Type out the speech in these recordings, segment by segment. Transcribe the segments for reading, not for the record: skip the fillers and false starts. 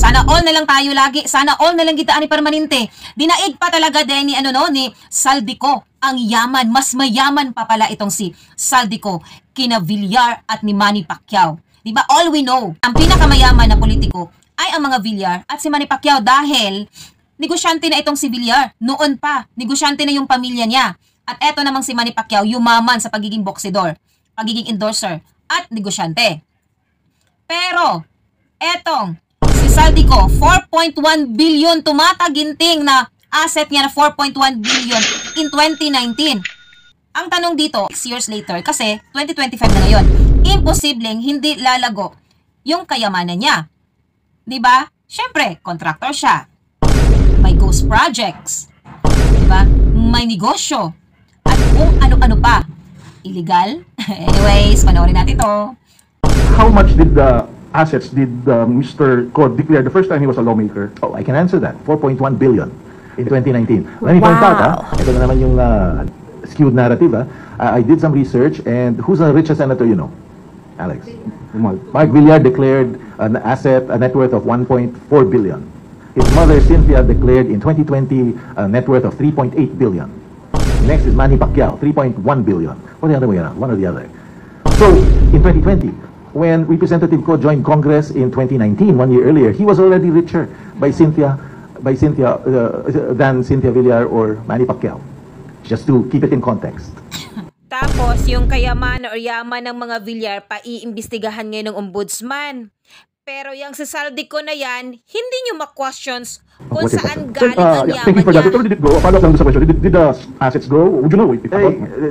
Sana all na lang tayo lagi. Sana all na lang kita ani permanente. Dinaig pa talaga din ni Saldico ang yaman. Mas mayaman pa pala itong si Saldico kina Villar at ni Manny Pacquiao. Diba? All we know, ang pinakamayaman na politiko ay ang mga Villar at si Manny Pacquiao dahil negosyante na itong si Villar. Noon pa, negosyante na yung pamilya niya. At eto namang si Manny Pacquiao, yumaman sa pagiging boxidor, pagiging endorser, at negosyante. Pero, etong si Saldico, 4.1 billion tumataginting na asset niya na 4.1 billion in 2019. Ang tanong dito, 6 years later, kasi 2025 na ngayon, imposibleng hindi lalago yung kayamanan niya. Diba? Siyempre, contractor siya. May ghost projects. Diba? May negosyo. At kung ano-ano pa. Illegal. Anyways, panoorin natin to. How much did the assets did Mr. Cod declare the first time he was a lawmaker? Oh, I can answer that. 4.1 billion in 2019. Let me point out, ito na naman yung skewed narrative. I did some research, and who's the richest senator you know? Alex. Mark Villar declared an net worth of 1.4 billion. His mother, Cynthia, declared in 2020 a net worth of 3.8 billion. Next is Manny Pacquiao, 3.1 billion. What the other way around? One or the other. So, in 2020, when Representative Ko joined Congress in 2019, 1 year earlier, he was already richer than Cynthia Villar or Manny Pacquiao. Just to keep it in context. Tapos, yung kayamanan o yaman ng mga Villar paiimbestigahan ngayon ng ombudsman. Pero yung sa Saldico na yan, hindi nyo ma-questions kung saan galing ang yaman Thank you for that. niya. Where did it go? Follow up lang sa question. Did the assets grow? Would you know?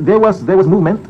There was movement